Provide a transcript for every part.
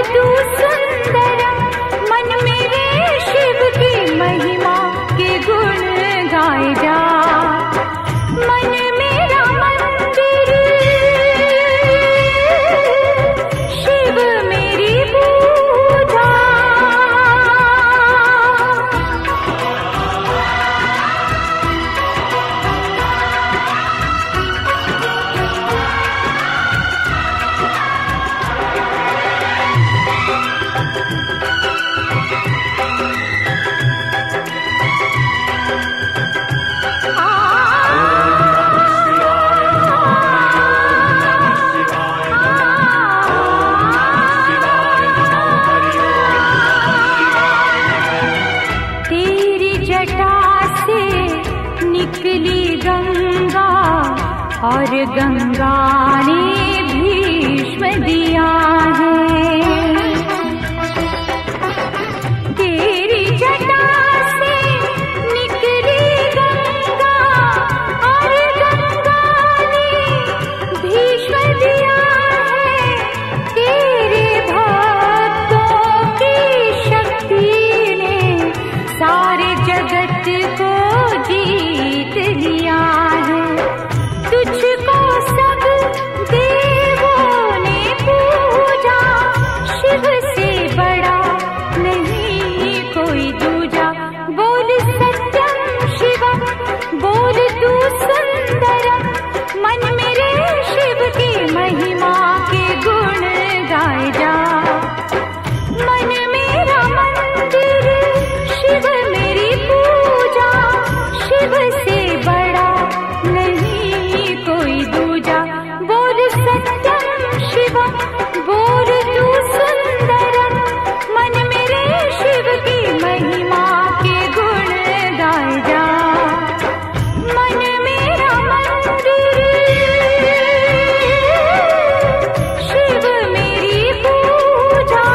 तू सुंदर, मन मेरे शिव की महिमा के गुण गाए जा। मन मेरा मंदिर, शिव मेरी पूजा। निकली गंगा और गंगा ने भीष्म दिया है। तेरी जटा से निकली गंगा और गंगा ने भीष्म दिया है। तेरे भक्तों की शक्ति ने सारे जगत को जीत लिया है। तुझको सब देवों ने पूजा, शिव से बड़ा नहीं कोई दूजा। बोल सत्यम शिवम, बोल तू सुंदर, मन मेरे शिव की महिमा के गुण गाए जा। मन मेरा मंदिर, शिव मेरी पूजा, शिव से बड़ा नहीं कोई दूजा। बोल सत्यम शिवम, बोल तू सुंदर, मन मेरे शिव की महिमा के गुण गाए जा। मन मेरा मंदिर, शिव मेरी पूजा।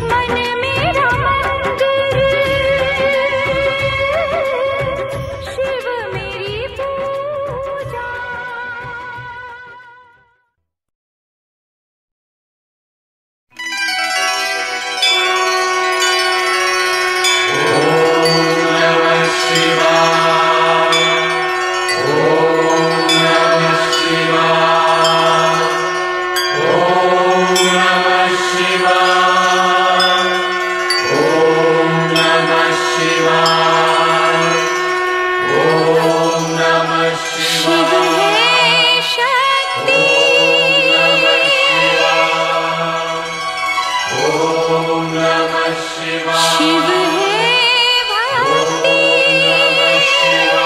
मन मेरा मंदिर, शिव मेरी पूजा। शिव है शक्ति, शिव है भक्ति, शिव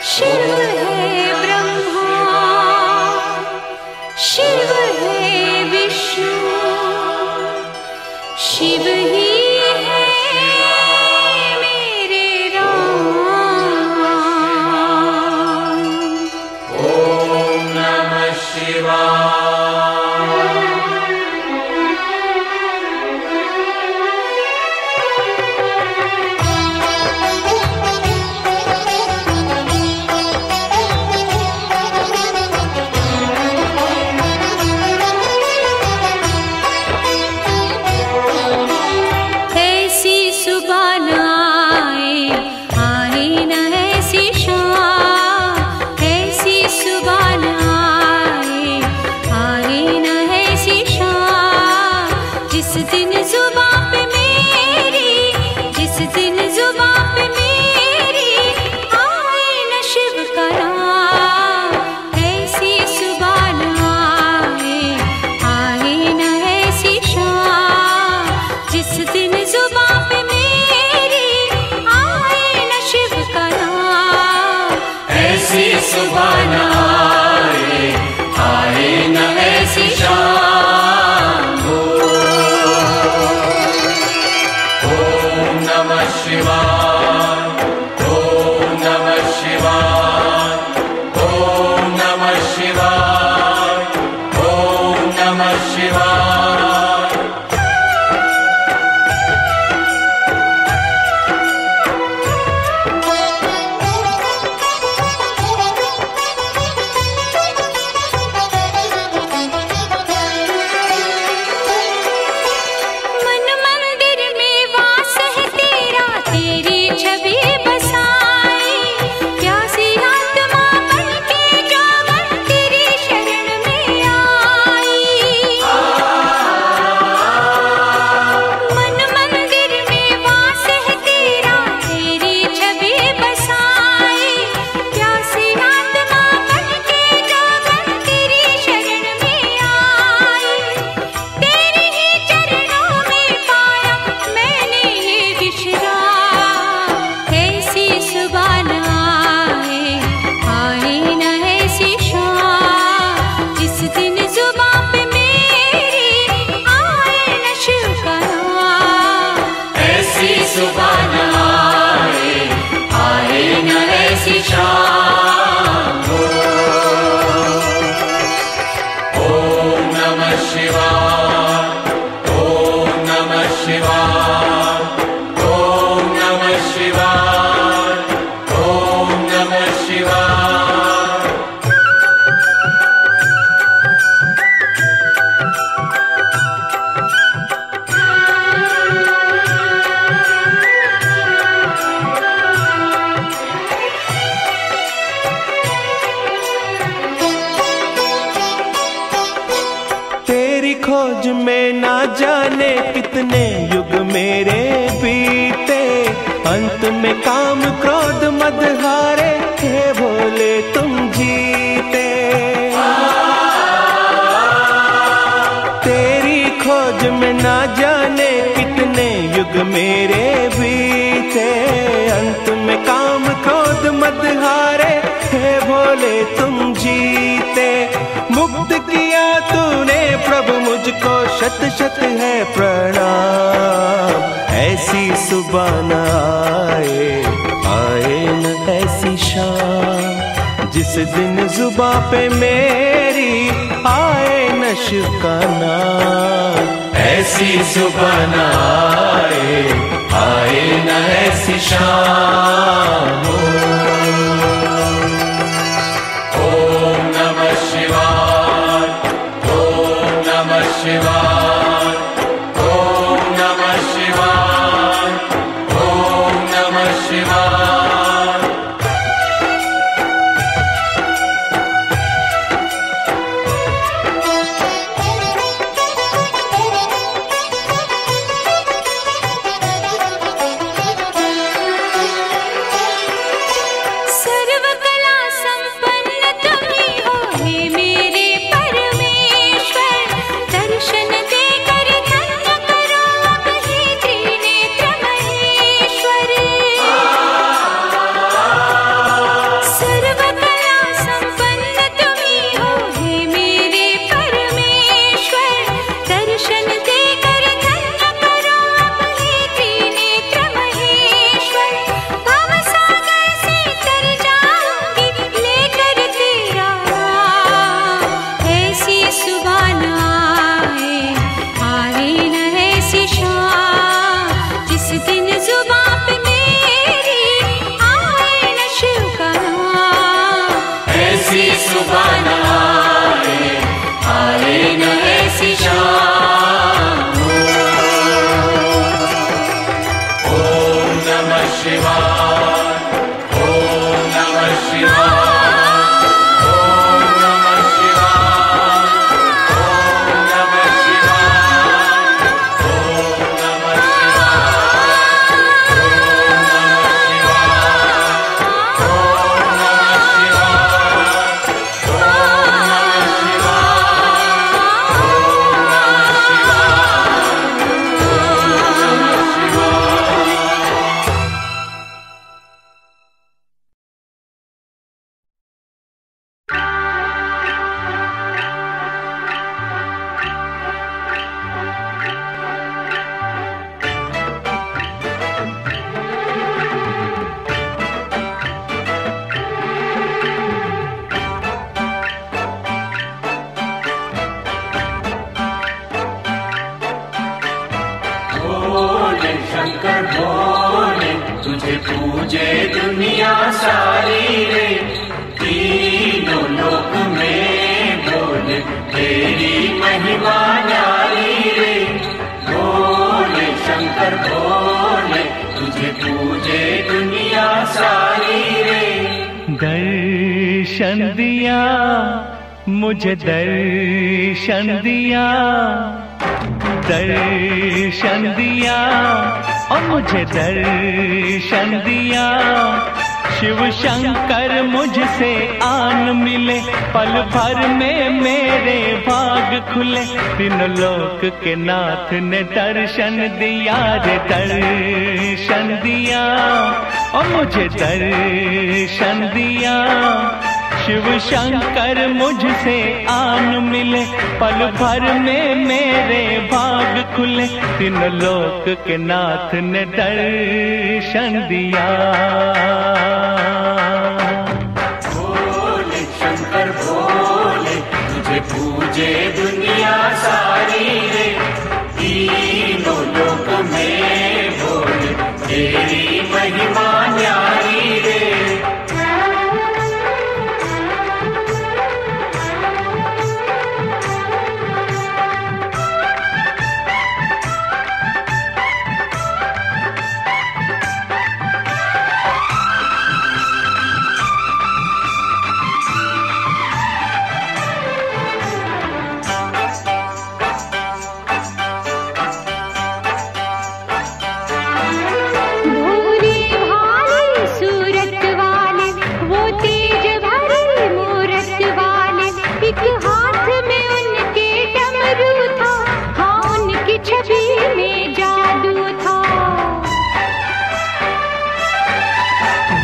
शिव है ब्रह्मा, शिव है विष्णु, शिव ही है मेरे राम। ओम नमः शिवाय। छवि बसाई, प्यासी आत्मा बनके जो मन तेरी शरण में आई। मन मंदिर में वास है तेरा, तेरी छवि बसाई, प्यासी आत्मा बनके जो मन तेरी शरण में आई। तेरे ही चरणों में पाया मैंने ये विश्राम, ऐसी सुबह न आए न ऐसी शाम, जिस दिन जुबां पे मेरी आए न शिव का नाम। ऐसी सुबह न आए न ऐसी शाम। ओम नमः शिवाय, ओम नमः शिवाय, ओम नमः शिवाय, ओम नमः शिवाय। तेरी खोज में ना जाने कितने युग मेरे बीते, अंत में काम क्रोध मद हारे, हे भोले तुम जीते। तेरी खोज में ना जाने कितने युग मेरे बीते, अंत में काम क्रोध मद हारे, हे भोले तुम जीते। मुक्त किया तूने प्रभु मुझको, शत शत है प्रणाम। ऐसी सुबह न आए न ऐसी शाम, जिस दिन जुबां पे मेरी आए न शिव का नाम। ऐसी सुबह न आए न ऐसी शाम। ओम नमः शिवाय, ओम नमः शिवाय, ओम नमः शिवाय, ओम नमः शिवाय। सर्व कला संपन्न तुम्ही हो हे मेरे परमेश्वर, दर्शन देकर धन्य करो अब हे त्रिनेत्र महेश्वर। सर्व कला संपन्न तुम्ही हो हे मेरे परमेश्वर, दर्शन देकर धन्य करो अब हे त्रिनेत्र महेश्वर। भव सागर से तर जाऊंगी लेकर तेरा नाम, ऐसी सुबह न आए न ऐसी शाम, जिस दिन जुबां पे मेरी आए न शिव का नाम। ऐसी सुबह न आए न ऐसी शाम। ओम नमः शिवाय, ओम नमः शिवाय, ओम नमः शिवाय, ओम नमः शिवाय, ओम नमः पूजे दुनिया सारी रे, तीनों लोक में बोले तेरी महिमा न्यारी रे। भोले शंकर भोले तुझे पूजे पूजे दुनिया सारी रे। दर्शन दिया मुझे, दर्शन दिया, दर्शन दिया और मुझे दर्शन दिया। शिव शंकर मुझसे आन मिले, पल भर में मेरे भाग खुले। तीनों लोक के नाथ ने दर्शन दिया रे, दर्शन दिया और मुझे दर्शन दिया। शिव शंकर मुझसे आन मिले, पल भर में मेरे भाग खुले। तीनों लोक के नाथ ने दर्शन दिया। भोले शंकर भोले, तुझे पूजे दुनिया सारी रे। तीनों लोक में भोले, तेरी महिमा न्यारी रे।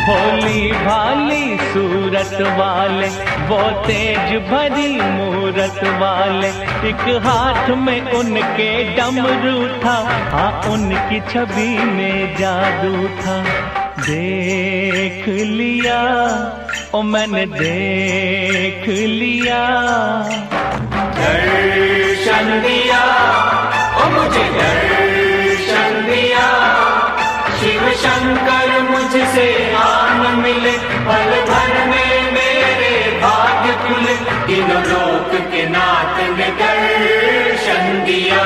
भोली भाली सूरत वाले, वो तेज भरी मूरत वाले। एक हाथ में उनके डमरू था, हाँ उनकी छवि में जादू था। देख लिया ओ मैंने देख लिया। दर्शन दिया ओ मुझे दर्शन दिया। शिव शंकर मुझसे आन मिले, पल भर में मेरे भाग्य खुले। तीनों लोक के नाथ ने दर्शन दिया।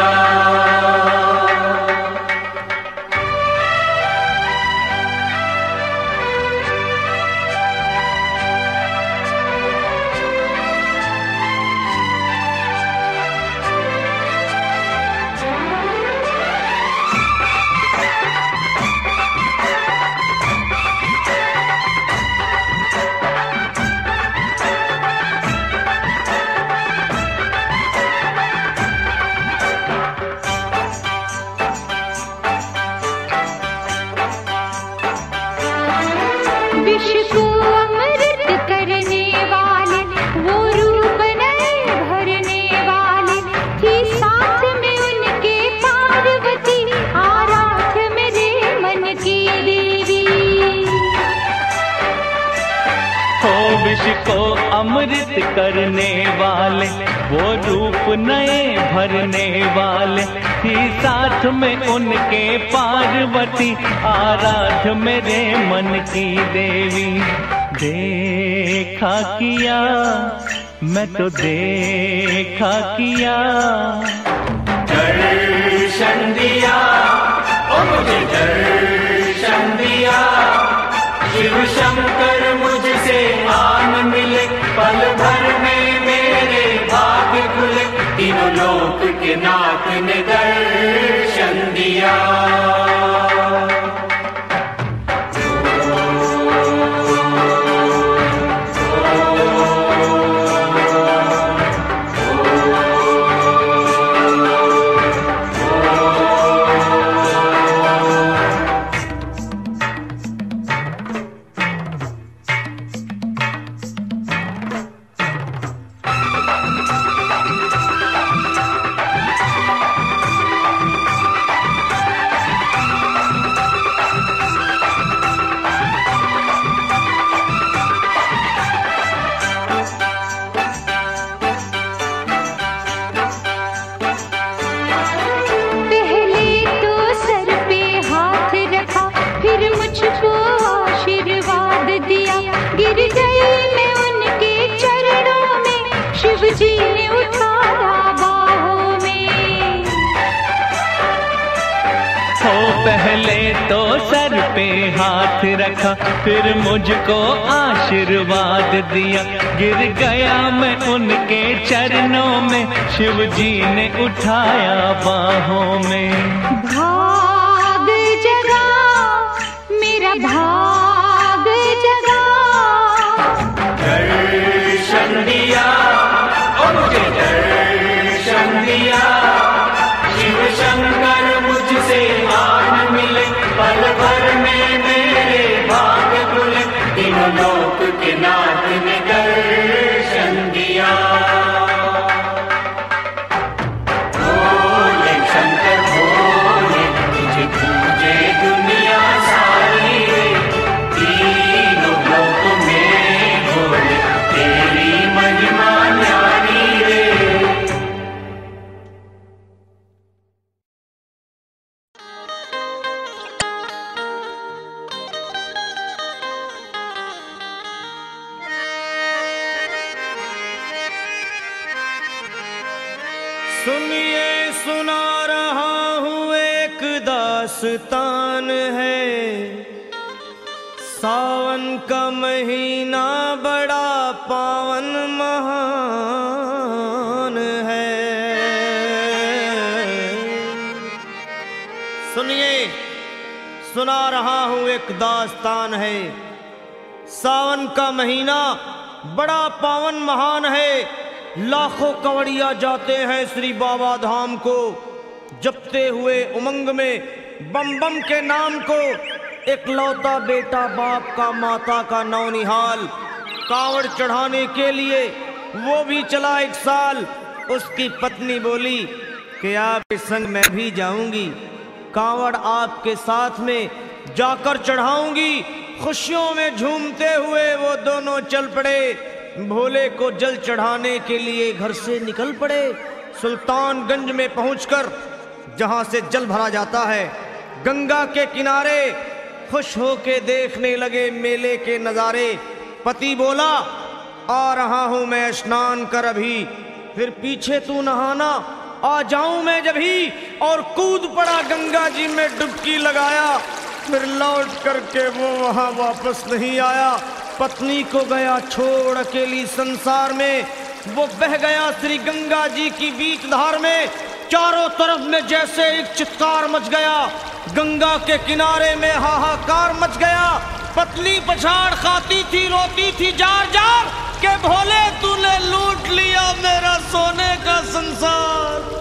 विष को अमृत करने वाले, वो रूप नए भरने वाले। थी साथ में उनके पार्वती, आराध मेरे मन की देवी। हो विष को अमृत करने वाले, वो रूप नए भरने वाले। थी साथ में उनके पार्वती, आराध मेरे मन की देवी। देखा किया मैं तो देखा किया। दर्शन दिया ओ मुझे दर्शन दिया। शिव शंकर मुझसे आन मिले, पल भर में मेरे भाग्य खुले। तीनों लोक के नाथ ने दर्शन दिया। तो सर पे हाथ रखा, फिर मुझको आशीर्वाद दिया। गिर गया मैं उनके चरणों में, शिव जी ने उठाया बाहों में। भाग जगा मेरा भाग जगा, दर्शन दिया और मुझे दर्शन दिया। शिव शंकर मुझसे आन मिले, पल भर में मेरे भाग खुले। तीनों लोक के नाथ ने दर्शन दिया। भोले शंकर भोले, तुझे पूजे दुनिया सारी रे। तीनों लोक में भोले, तेरी महिमा न्यारी रे। सुनिए सुना रहा हूँ एक दास्तान है। सावन का महीना बड़ा पावन महान है। सुनिए सुना रहा हूँ एक दास्तान है। सावन का महीना बड़ा पावन महान है। लाखों कवड़िया जाते हैं श्री बाबा धाम को, जपते हुए उमंग में बम बम के नाम को। एक लौता बेटा बाप का माता का नौनिहाल, कांवड़ चढ़ाने के लिए वो भी चला 1 साल। उसकी पत्नी बोली कि आपके संग मैं भी जाऊंगी, कांवड़ आपके साथ में जाकर चढ़ाऊंगी। खुशियों में झूमते हुए वो दोनों चल पड़े। भोले को जल चढ़ाने के लिए घर से निकल पड़े। सुल्तानगंज में पहुंचकर जहां से जल भरा जाता है, गंगा के किनारे खुश होके देखने लगे मेले के नजारे। पति बोला आ रहा हूं मैं स्नान कर अभी, फिर पीछे तू नहाना आ जाऊं मैं जब ही। और कूद पड़ा गंगा जी में डुबकी लगाया। फिर लौट करके वो वहां वापस नहीं आया। पत्नी को गया छोड़ अकेली संसार में। वो बह गया श्री गंगा जी की बीच धार में। चारों तरफ में जैसे एक चित्कार मच गया, गंगा के किनारे में हाहाकार मच गया। पत्नी पछाड़ खाती थी, रोती थी जार जार के भोले तूने लूट लिया मेरा सोने का संसार।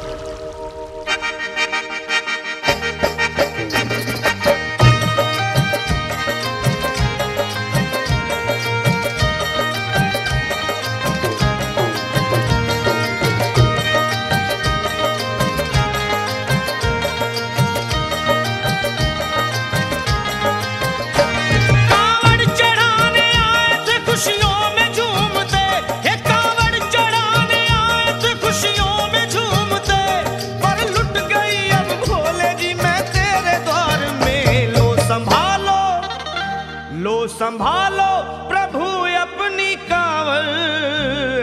संभालो प्रभु अपनी कांवल,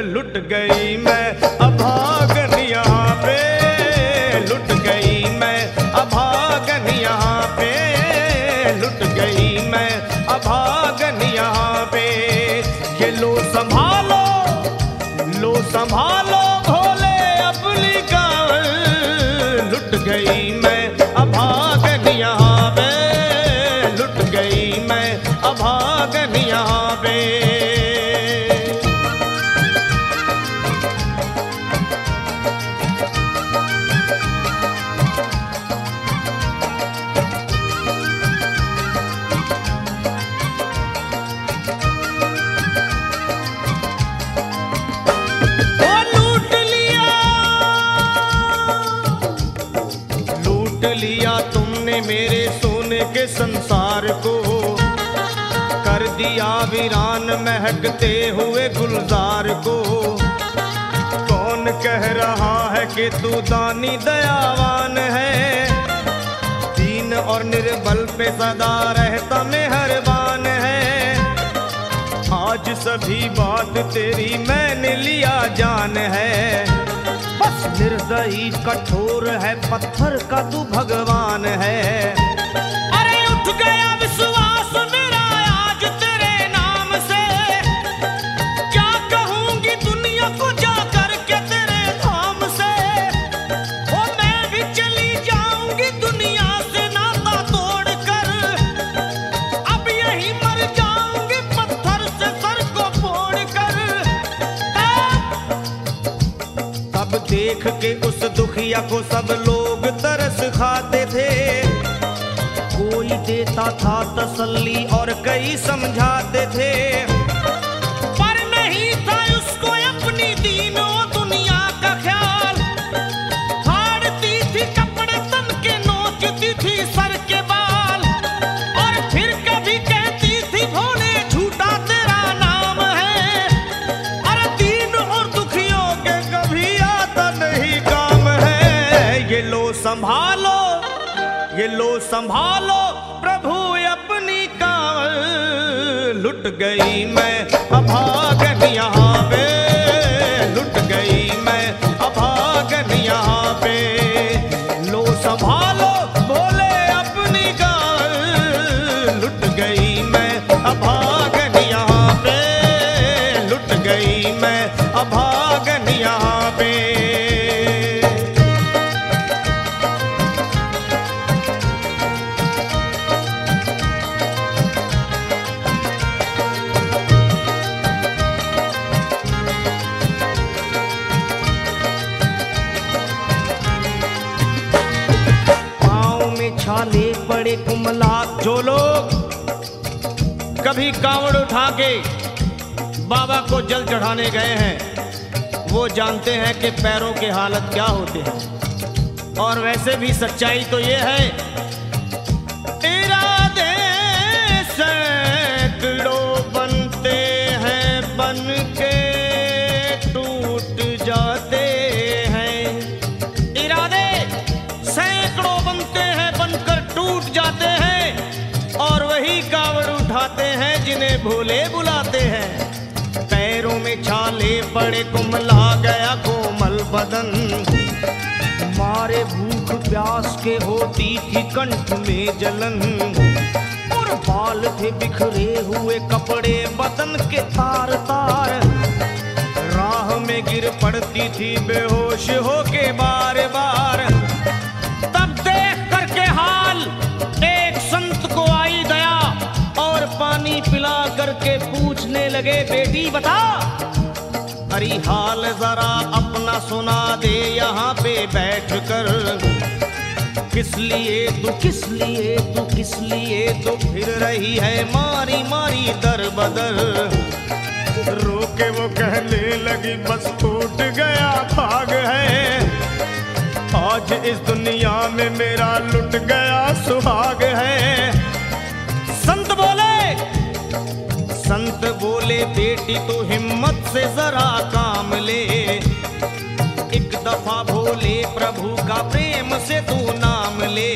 लुट गई मैं अभागन यहाँ पे, लुट गई मैं अभागन यहाँ पे, लुट गई मैं अभागन यहाँ पे। ये लो संभालो भोले अपनी कांवल, लुट गई मैं अभागन यहाँ पे, लुट गई मैं अभागन यहाँ पे। लूट लिया तुमने मेरे सोने के संसार को, कर दिया वीरान महकते हुए गुलजार को। कौन कह रहा है कि तू दानी दयावान है, दीन और निर्बल पे सदा रहता मेहरबान है। आज सभी बात तेरी मैंने लिया जान है, बस निर्दयी कठोर है पत्थर का तू भगवान है। अरे गया विश्वास मेरा आज तेरे नाम से, क्या कहूंगी दुनिया को जाकर के तेरे धाम से। ओ मैं भी चली जाऊंगी दुनिया से नाता तोड़कर, अब यही मर जाऊंगी पत्थर से सर को फोड़कर। तब देख के उस दुखिया को सब लोग तरस खाते थे, कोई देता था तसल्ली और कई समझाते थे, पर नहीं था उसको अपनी दीनों दुनिया का ख्याल। फाड़ती थी कपड़े तन के, नोचती थी सर के बाल, और फिर कभी कहती थी भोले झूठा तेरा नाम है। अरे दीन और दुखियों के कभी आता नहीं काम है। ये लो संभालो, ये लो संभालो प्रभु अपनी कांवल, लुट गई मैं अभागन यहाँ पे, लुट गई मैं अभागन यहाँ पे। लो संभालो बोले अपनी कांवल, लुट गई मैं अभागन यहाँ पे, लुट गई मैं अभागन यहाँ पे। छाले पड़े कुमलात, जो लोग कभी कांवड़ उठा के बाबा को जल चढ़ाने गए हैं वो जानते हैं कि पैरों के हालत क्या होते हैं। और वैसे भी सच्चाई तो ये है, इरादे सैकड़ों बनते हैं बन के टूट जाते हैं। इरादे सैकड़ों बनते हैं बनकर टूट जाते हैं, और वही कावड़ उठाते हैं जिन्हें भोले बुलाते हैं। पैरों में छाले पड़े कुमला गया कोमल बदन, मारे भूख प्यास के होती थी कंठ में जलन, और बाल थे बिखरे हुए कपड़े बदन के तार तार, राह में गिर पड़ती थी बेहोश होके बार बार। तब देख करके हाल एक संत को आई दया, और पानी पिला करके पूछने लगे बेटी बता, अरे हाल जरा अपना सुना दे यहाँ पे बैठ कर। किस लिए तू किस लिए तू किस लिए तू फिर रही है मारी मारी दर बदर। रोके वो कहने लगी बस टूट गया भाग है, आज इस दुनिया में मेरा लुट गया सुहाग है। संत बोले बेटी तू हिम्मत से जरा काम ले, एक दफा भोले प्रभु का प्रेम से तू नाम ले।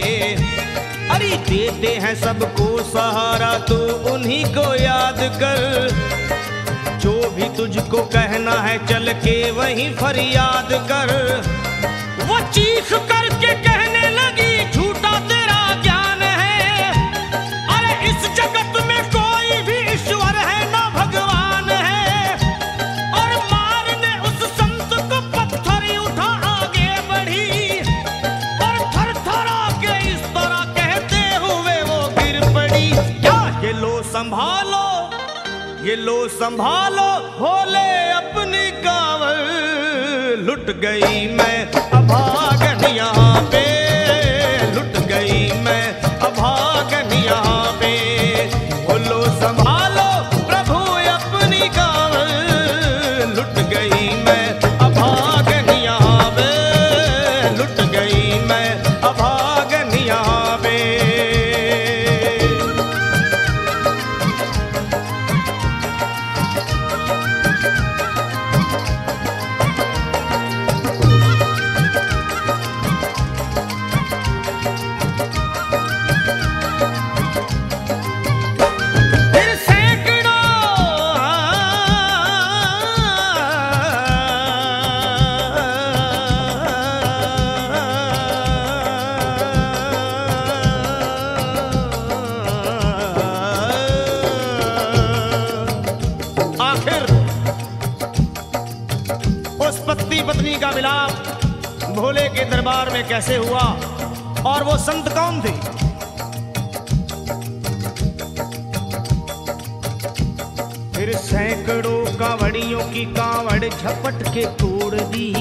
अरे देते हैं सबको सहारा तू उन्हीं को याद कर, जो भी तुझको कहना है चल के वहीं फरियाद कर। वो चीख करके कहने लगी झूठा तेरा ज्ञान है, अरे इस जगत में कोई भी ईश्वर है ना भगवान है। और मारने उस संत को पत्थर उठा आगे बढ़ी, और थर थर आके इस तरह कहते हुए वो गिर पड़ी। क्या ये लो संभालो, ये लो संभालो भोले अपनी कांवल, लुट गई मैं अभागन यहाँ पे, लुट गई मैं अभागन यहाँ पे। बोलो संभालो प्रभु अपनी कांवल, लुट गई मैं अभागन यहाँ पे, लुट गई मैं अभागन यहाँ पे। का विलाप भोले के दरबार में कैसे हुआ और वो संत कौन थे। फिर सैकड़ों कांवड़ियों की कांवड़ झपट के तोड़ दी,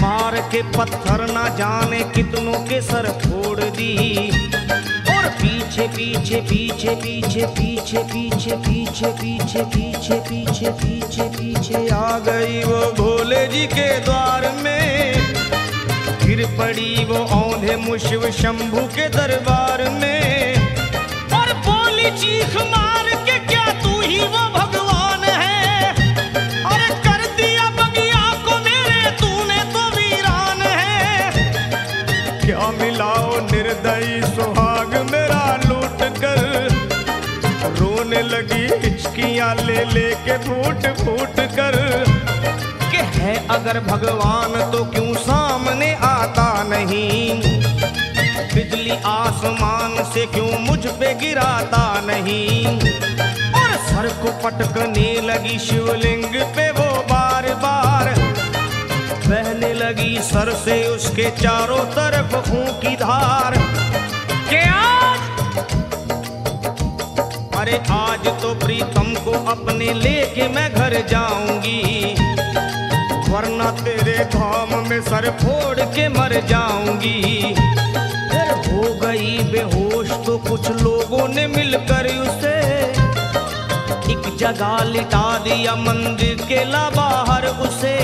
मार के पत्थर ना जाने कितनों के सर फोड़ दी। और पीछे पीछे पीछे पीछे पीछे पीछे पीछे पीछे पीछे पीछे पीछे पीछे आ गई वो भोले जी के द्वार में। गिर पड़ी वो औंधे मुशिव शंभू के दरबार में और बोली चीख मार के, क्या तू ही वो भगवान है। अरे कर दिया बगिया को मेरे तूने तो वीरान है। क्या मिलाओ निर्दयी सुहाग मेरा लूट कर, रोने लगी हिचकियां ले लेके फूट फूट कर। कि है अगर भगवान तो क्यों सामने आता नहीं, बिजली आसमान से क्यों मुझ पे गिराता नहीं। और सर को पटकने लगी शिवलिंग पे वो बार बार, बहने लगी सर से उसके चारों तरफ खून की धार। के अरे आज तो प्रीतम को अपने लेके मैं घर जाऊंगी, वरना तेरे धाम में सर फोड़ के मर जाऊंगी। फिर हो गई बेहोश तो कुछ लोगों ने मिलकर उसे एक जगह लिटा दिया मंदिर के ला बाहर उसे।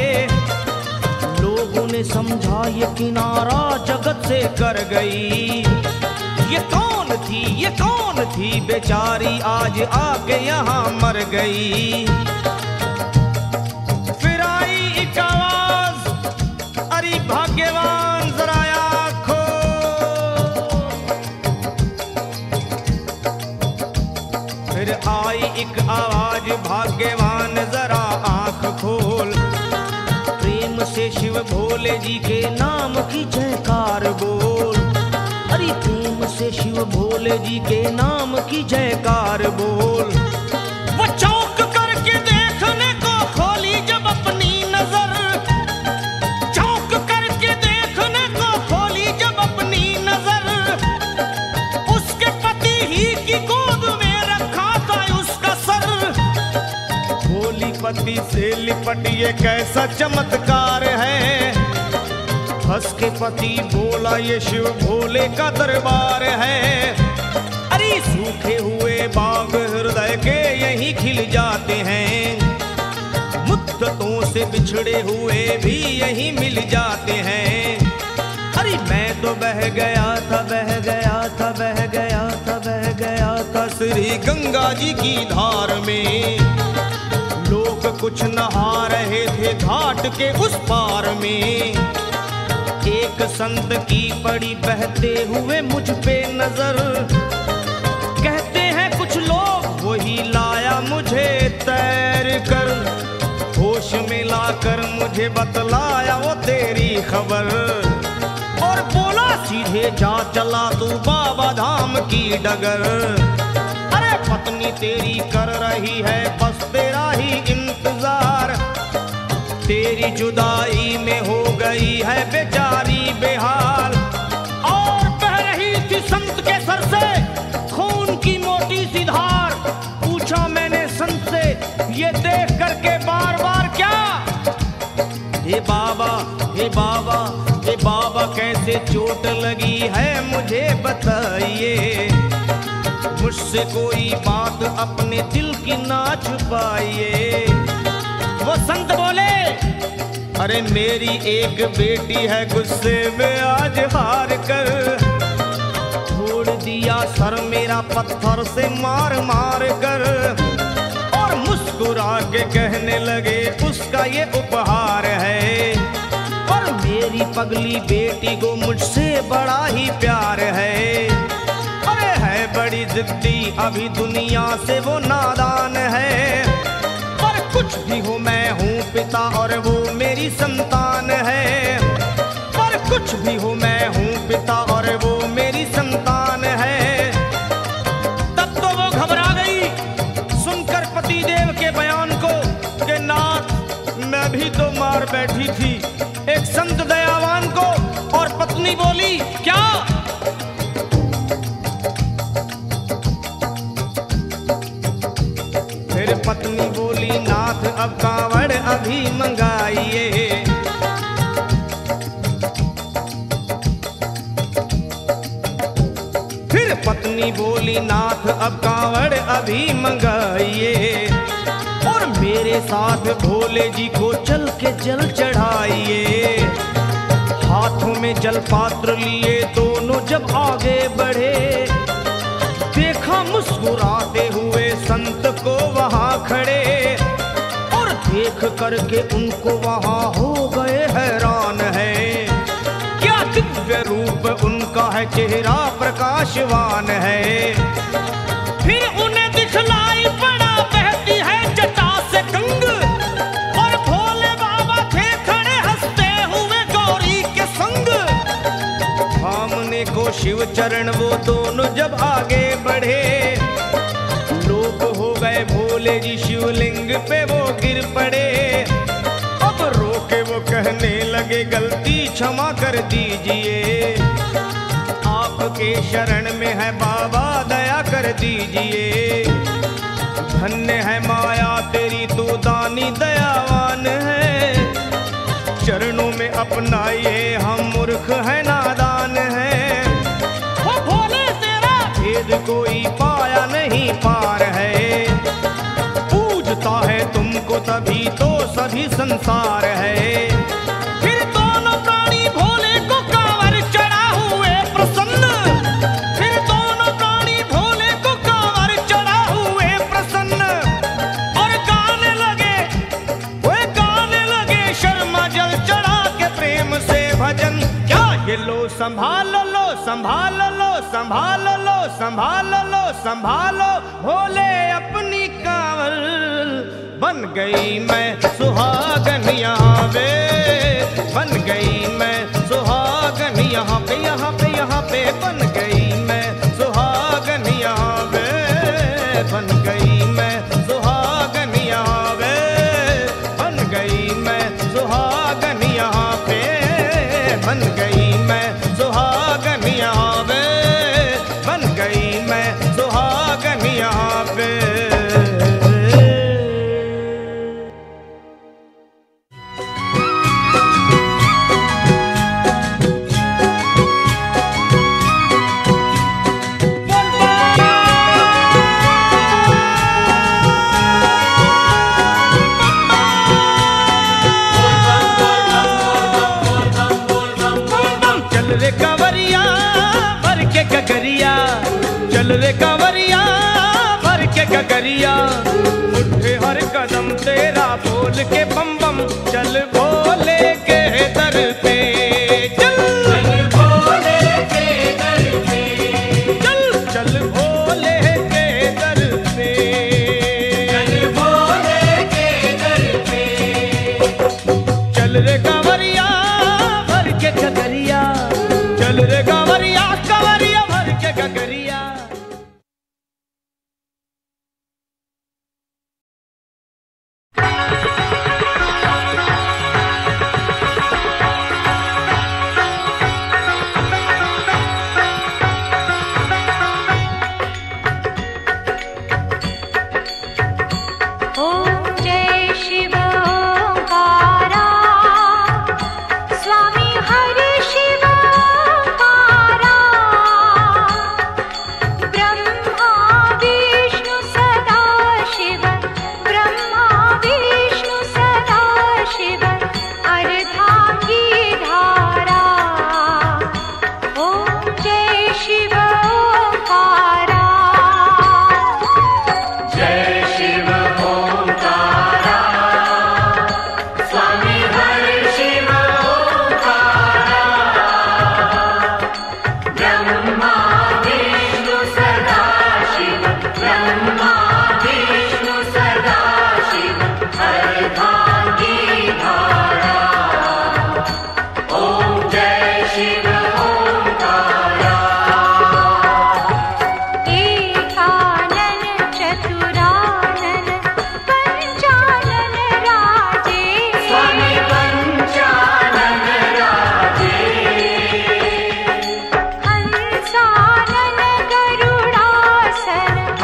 लोगों ने समझा ये किनारा जगत से कर गई। ये कौन थी बेचारी आज आके यहाँ मर गई। फिर आई एक आवाज, अरे भाग्यवान जरा आँखो। फिर आई एक आवाज, भाग्यवान जरा आँख खोल। प्रेम से शिव भोले जी के नाम की जयकार बोल। अरे प्रेम से शिव भोले जी के नाम की जयकार बोल। वो चौंक करके देखने को खोली जब अपनी नजर, चौंक करके देखने को खोली जब अपनी नजर। उसके पति ही की गोद में रखा था उसका सर। भोली पति से लिपट ये कैसा चमत्कार है। हंस के पति बोला ये शिव भोले का दरबार है। अरे सूखे हुए बाग हृदय के यहीं खिल जाते हैं, मुद्दतों से बिछड़े हुए भी यहीं मिल जाते हैं। अरे मैं तो बह गया था बह गया था बह गया था बह गया था श्री गंगा जी की धार में। लोग कुछ नहा रहे थे घाट के उस पार में। एक संत की पड़ी बहते हुए मुझ पे नजर, कहते हैं कुछ लोग वही लाया मुझे तैर कर। होश में लाकर मुझे बतलाया वो तेरी खबर, और बोला सीधे जा चला तू बाबा धाम की डगर। अरे पत्नी तेरी कर रही है बस तेरा ही इंतजार, तेरी जुदाई में हो गई है बेचारी बेहाल। और बह रही थी संत के सर से खून की मोटी सी धार। पूछा मैंने संत से ये देख करके बार बार क्या, हे बाबा हे बाबा हे बाबा कैसे चोट लगी है मुझे बताइए। मुझसे कोई बात अपने दिल की ना छुपाइए। वो संत बोले अरे मेरी एक बेटी है गुस्से में आज हार कर, छोड़ दिया सर मेरा पत्थर से मार मार कर। और मुस्कुरा के कहने लगे उसका ये उपहार है, और मेरी पगली बेटी को मुझसे बड़ा ही प्यार है। अरे है बड़ी जिद्दी अभी दुनिया से वो नादान है, पर कुछ भी हो मैं हूँ पिता और वो मेरी संतान है। पर कुछ भी हो मैं हूँ पिता और वो मेरी संतान है। तब तो वो घबरा गई सुनकर पति देव के बयान को कि नाथ मैं भी तो मार बैठ बैठी थी एक संत दयावान को, और पत्नी बोली क्या? फिर पत्नी बोली नाथ अब कांवड़ अभी मंगाइए। फिर पत्नी बोली नाथ अब कांवड़ अभी मंगाइए, और मेरे साथ भोले जी को चल के जल चढ़ाइए। हाथों में जल पात्र लिए दोनों जब आगे बढ़े, देखा मुस्कुराते हुए संत को वहां खड़े, और देख करके उनको वहां हो गए हैरान है। क्या दिव्य रूप उनका है, चेहरा प्रकाशवान है। फिर उन्हें दिखलाई पड़ा बहती है जटा से गंग, और भोले बाबा थे खड़े हंसते हुए गौरी के संग। सामने को शिव चरण वो दोनों जब आगे बढ़े, लोग हो गए भोले जी शिवलिंग पे वो गिर पड़े। अब रोके वो कहने लगे गलती क्षमा कर दीजिए, आपके शरण में है बाबा दया कर दीजिए। धन्य है माया तेरी तू दानी दयावान है, चरणों में अपनाइए हम मूर्ख है नादान है। वो भोले तेरा भेद कोई पाया नहीं पार है, पूजता है तुमको तभी तो सभी संसार है। फिर दोनों प्राणी भोले को कांवर चढ़ा हुए प्रसन्न, फिर दोनों प्राणी भोले को कांवर चढ़ा हुए प्रसन्न, और गाने लगे शर्मा जल चढ़ा के प्रेम से भजन। क्या ये लो संभालो लो संभालो लो संभालो लो संभालो लो संभालो, भोले अपनी कांवर बन गई मैं सुहागन यहाँ पे, बन गई मैं सुहागन यहाँ पे, यहाँ पे यहाँ पे बन गई मैं सुहागन यहाँ पे, बन गई मैं सुहागन यहाँ पे, बन गई मैं सुहागन यहाँ पे, बन गई मैं सुहागन यहाँ पे, बन गई मैं सुहागन यहाँ पे। चल रे कांवरिया भर के गगरिया, चल रे कांवरिया भर के गगरिया, उठे हर कदम तेरा बोल के बम बम, चल भोले के दर पे, चल भोले के दर पे, चल भोले के दर पे, चल भोले के दर पे। चल रे कांवरिया भर के गगरिया, चल रे कांवरिया कांवरिया भर के गगरिया।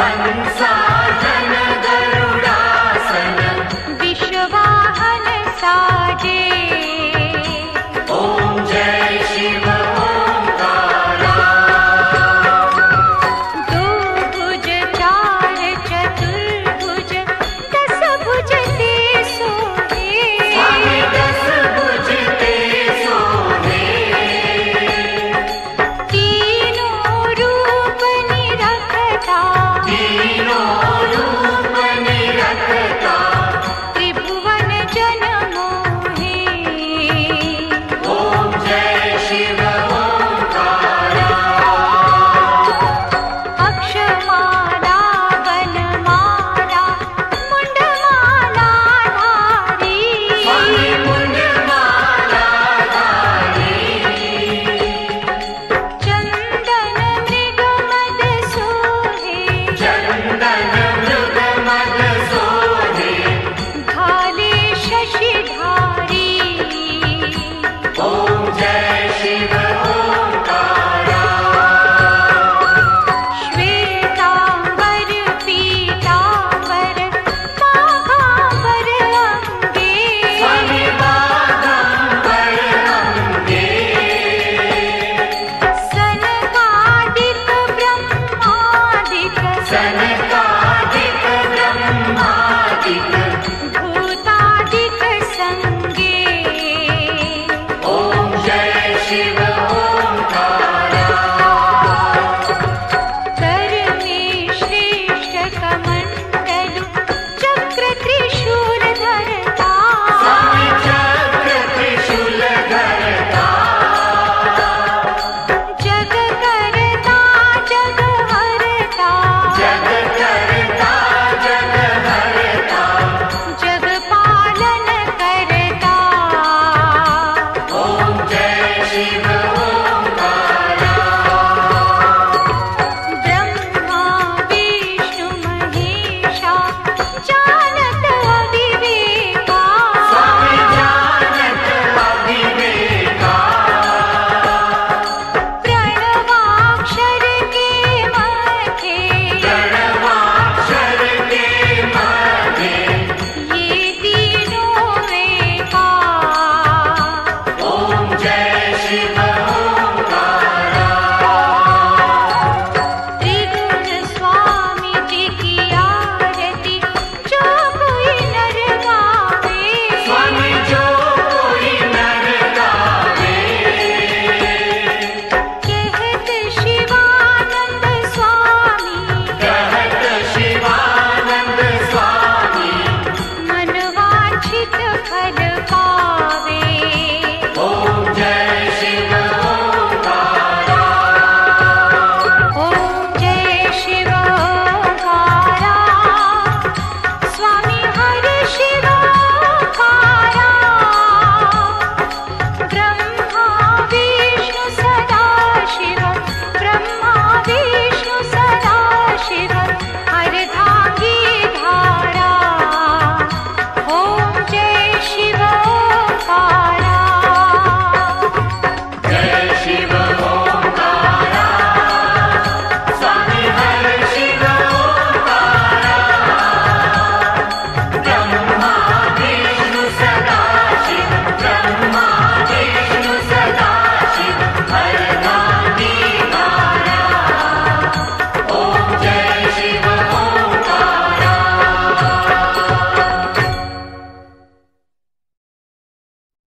हंसा